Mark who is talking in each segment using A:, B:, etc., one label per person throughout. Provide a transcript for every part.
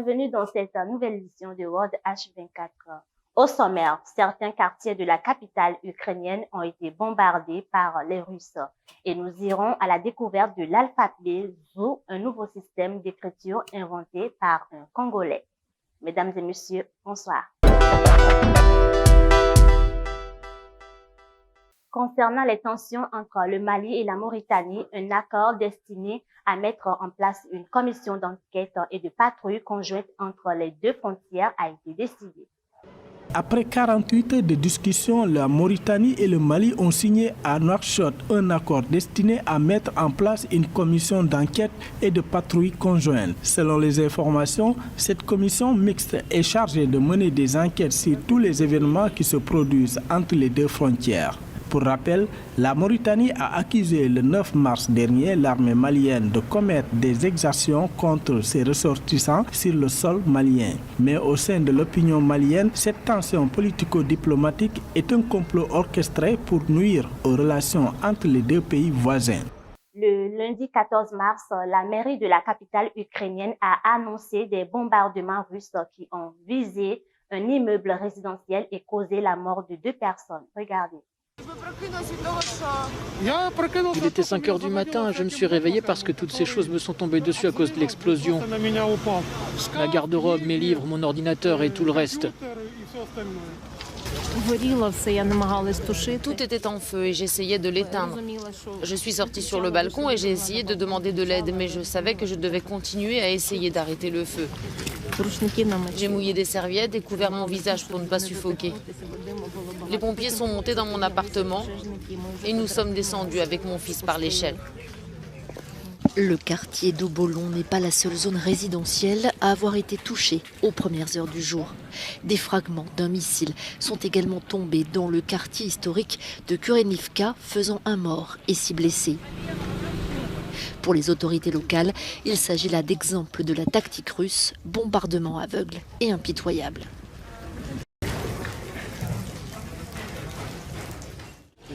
A: bienvenue dans cette nouvelle édition de World H24. Au sommaire, certains quartiers de la capitale ukrainienne ont été bombardés par les Russes et nous irons à la découverte de l'alphabet Zou, un nouveau système d'écriture inventé par un Congolais. Mesdames et messieurs, bonsoir. Concernant les tensions entre le Mali et la Mauritanie, un accord destiné à mettre en place une commission d'enquête et de patrouille conjointe entre les deux frontières a été décidé.
B: Après 48 heures de discussion, la Mauritanie et le Mali ont signé à Nouakchott un accord destiné à mettre en place une commission d'enquête et de patrouille conjointe. Selon les informations, cette commission mixte est chargée de mener des enquêtes sur tous les événements qui se produisent entre les deux frontières. Pour rappel, la Mauritanie a accusé le 9 mars dernier l'armée malienne de commettre des exactions contre ses ressortissants sur le sol malien. Mais au sein de l'opinion malienne, cette tension politico-diplomatique est un complot orchestré pour nuire aux relations entre les deux pays voisins.
A: Le lundi 14 mars, la mairie de la capitale ukrainienne a annoncé des bombardements russes qui ont visé un immeuble résidentiel et causé la mort de 2 personnes. Regardez.
C: Il était 5 heures du matin, je me suis réveillé parce que toutes ces choses me sont tombées dessus à cause de l'explosion. Ma garde-robe, mes livres, mon ordinateur et tout le reste.
D: Tout était en feu et j'essayais de l'éteindre. Je suis sortie sur le balcon et j'ai essayé de demander de l'aide, mais je savais que je devais continuer à essayer d'arrêter le feu. J'ai mouillé des serviettes et couvert mon visage pour ne pas suffoquer. Les pompiers sont montés dans mon appartement et nous sommes descendus avec mon fils par l'échelle.
E: Le quartier d'Obolon n'est pas la seule zone résidentielle à avoir été touchée aux premières heures du jour. Des fragments d'un missile sont également tombés dans le quartier historique de Kurenivka, faisant un mort et 6 blessés. Pour les autorités locales, il s'agit là d'exemples de la tactique russe, bombardement aveugle et impitoyable.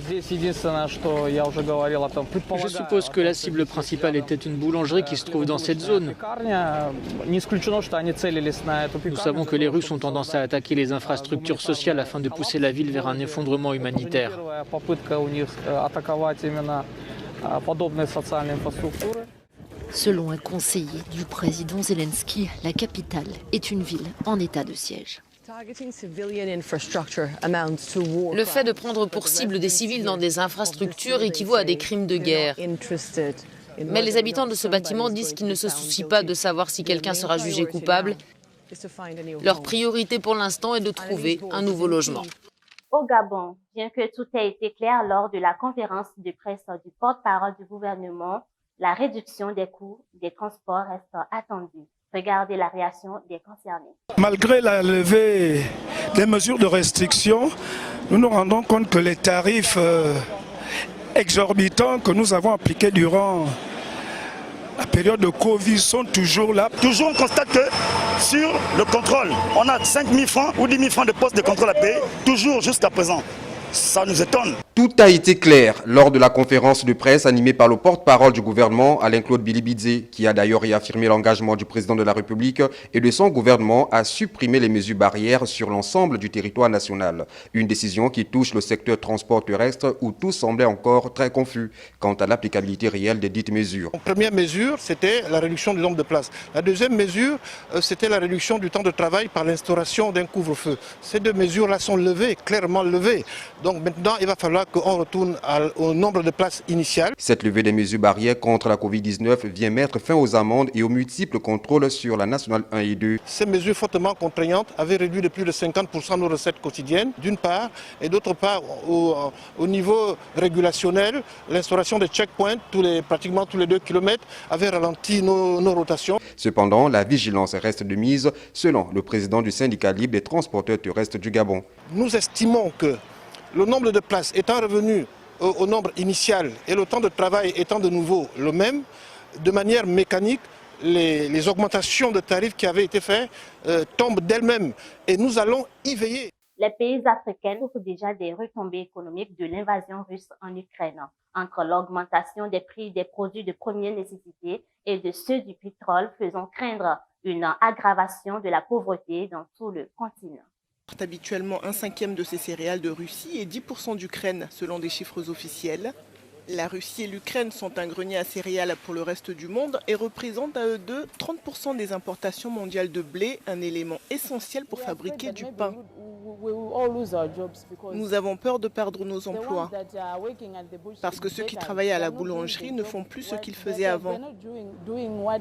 C: Je suppose que la cible principale était une boulangerie qui se trouve dans cette zone. Nous savons que les Russes ont tendance à attaquer les infrastructures sociales afin de pousser la ville vers un effondrement humanitaire.
E: Selon un conseiller du président Zelensky, la capitale est une ville en état de siège.
D: Le fait de prendre pour cible des civils dans des infrastructures équivaut à des crimes de guerre. Mais les habitants de ce bâtiment disent qu'ils ne se soucient pas de savoir si quelqu'un sera jugé coupable. Leur priorité pour l'instant est de trouver un nouveau logement.
A: Au Gabon, bien que tout ait été clair lors de la conférence de presse du porte-parole du gouvernement, la réduction des coûts des transports reste attendue. Regardez la réaction des concernés.
F: Malgré la levée des mesures de restriction, nous nous rendons compte que les tarifs exorbitants que nous avons appliqués durant la période de Covid sont toujours là.
G: Toujours on constate que sur le contrôle, on a 5 000 francs ou 10 000 francs de poste de contrôle à payer, toujours jusqu'à présent. Ça nous étonne.
H: Tout a été clair lors de la conférence de presse animée par le porte-parole du gouvernement, Alain-Claude Bilibidze, qui a d'ailleurs réaffirmé l'engagement du président de la République et de son gouvernement à supprimer les mesures barrières sur l'ensemble du territoire national. Une décision qui touche le secteur transport terrestre où tout semblait encore très confus quant à l'applicabilité réelle des dites mesures.
I: La première mesure, c'était la réduction du nombre de places. La deuxième mesure, c'était la réduction du temps de travail par l'instauration d'un couvre-feu. Ces 2 mesures-là sont levées, clairement levées. Donc maintenant, il va falloir qu'on retourne au nombre de places initiales.
H: Cette levée des mesures barrières contre la Covid-19 vient mettre fin aux amendes et aux multiples contrôles sur la nationale 1 et 2.
I: Ces mesures fortement contraignantes avaient réduit de plus de 50% nos recettes quotidiennes, d'une part, et d'autre part, au niveau régulationnel, l'instauration des checkpoints, pratiquement tous les 2 km, avait ralenti nos rotations.
H: Cependant, la vigilance reste de mise, selon le président du syndicat libre des transporteurs terrestres du Gabon.
I: Nous estimons que le nombre de places étant revenu au nombre initial et le temps de travail étant de nouveau le même, de manière mécanique, les augmentations de tarifs qui avaient été faites tombent d'elles-mêmes et nous allons y veiller.
A: Les pays africains souffrent déjà des retombées économiques de l'invasion russe en Ukraine, entre l'augmentation des prix des produits de première nécessité et de ceux du pétrole faisant craindre une aggravation de la pauvreté dans tout le continent.
J: Habituellement 1/5 de ces céréales de Russie et 10% d'Ukraine, selon des chiffres officiels. La Russie et l'Ukraine sont un grenier à céréales pour le reste du monde et représentent à eux deux 30% des importations mondiales de blé, un élément essentiel pour fabriquer du pain. Nous avons peur de perdre nos emplois parce que ceux qui travaillent à la boulangerie ne font plus ce qu'ils faisaient avant.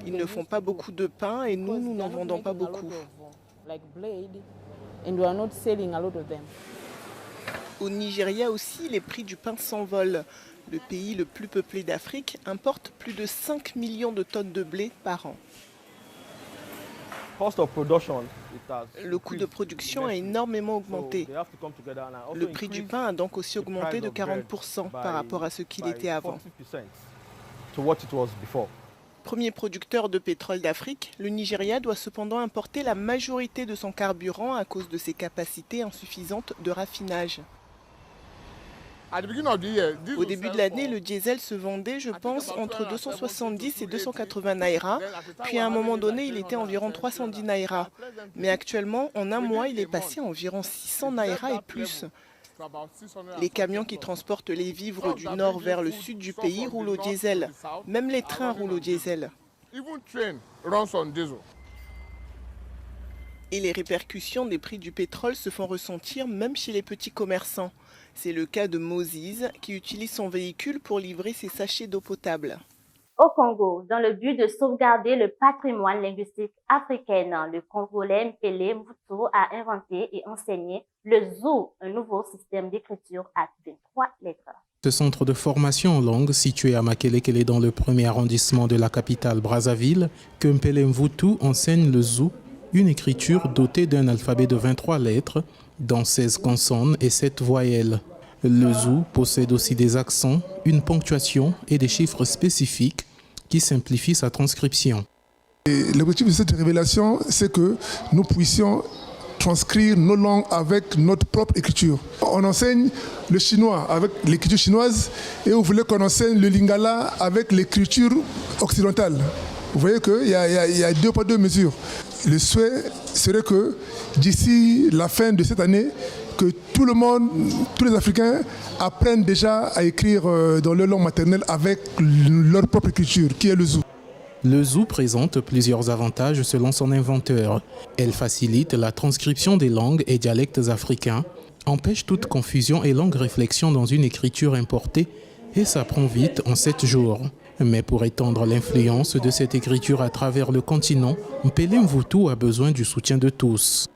J: Ils ne font pas beaucoup de pain et nous n'en vendons pas beaucoup. Au Nigeria aussi, les prix du pain s'envolent. Le pays le plus peuplé d'Afrique importe plus de 5 millions de tonnes de blé par an. Le coût de production a énormément augmenté. Le prix du pain a donc aussi augmenté de 40% par rapport à ce qu'il était avant. Premier producteur de pétrole d'Afrique, le Nigeria doit cependant importer la majorité de son carburant à cause de ses capacités insuffisantes de raffinage. Au début de l'année, le diesel se vendait, je pense, entre 270 et 280 naira. Puis à un moment donné, il était environ 310 naira. Mais actuellement, en un mois, il est passé à environ 600 naira et plus. Les camions qui transportent les vivres du nord vers le sud du pays roulent au diesel. Même les trains roulent au diesel. Et les répercussions des prix du pétrole se font ressentir même chez les petits commerçants. C'est le cas de Moses qui utilise son véhicule pour livrer ses sachets d'eau potable.
A: Au Congo, dans le but de sauvegarder le patrimoine linguistique africain, le Congolais Mpele Mvutu a inventé et enseigné le ZOO, un nouveau système d'écriture à 23 lettres.
K: Ce centre de formation en langue situé à Makelekele dans le 1er arrondissement de la capitale Brazzaville, que Mpele Mvutu enseigne le ZOO, une écriture dotée d'un alphabet de 23 lettres, dont 16 consonnes et 7 voyelles. Le ZOO possède aussi des accents, une ponctuation et des chiffres spécifiques qui simplifient sa transcription.
L: L'objectif de cette révélation, c'est que nous puissions transcrire nos langues avec notre propre écriture. On enseigne le chinois avec l'écriture chinoise et vous voulez qu'on enseigne le lingala avec l'écriture occidentale. Vous voyez qu'il y a 2 poids 2 mesures. Le souhait serait que d'ici la fin de cette année, que tout le monde, tous les Africains apprennent déjà à écrire dans leur langue maternelle avec leur propre écriture, qui est le ZOO.
K: Le ZOO présente plusieurs avantages selon son inventeur. Elle facilite la transcription des langues et dialectes africains, empêche toute confusion et longue réflexion dans une écriture importée et s'apprend vite en 7 jours. Mais pour étendre l'influence de cette écriture à travers le continent, Mpele Mvutu a besoin du soutien de tous.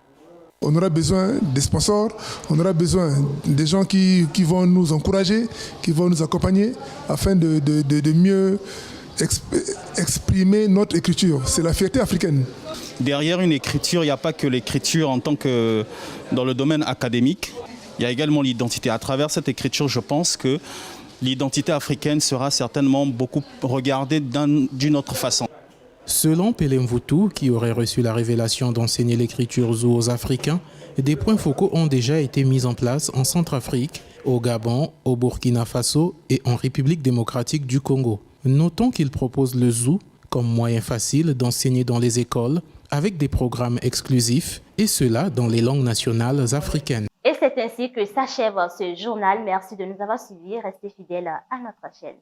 L: On aura besoin des sponsors, on aura besoin des gens qui vont nous encourager, qui vont nous accompagner afin de mieux exprimer notre écriture. C'est la fierté africaine.
M: Derrière une écriture, il n'y a pas que l'écriture en tant que dans le domaine académique. Il y a également l'identité. À travers cette écriture, je pense que l'identité africaine sera certainement beaucoup regardée d'une autre façon.
K: Selon Mpele Mvutu, qui aurait reçu la révélation d'enseigner l'écriture ZOO aux Africains, des points focaux ont déjà été mis en place en Centrafrique, au Gabon, au Burkina Faso et en République démocratique du Congo. Notons qu'il propose le ZOO comme moyen facile d'enseigner dans les écoles avec des programmes exclusifs et cela dans les langues nationales africaines.
A: Et c'est ainsi que s'achève ce journal. Merci de nous avoir suivis. Restez fidèles à notre chaîne.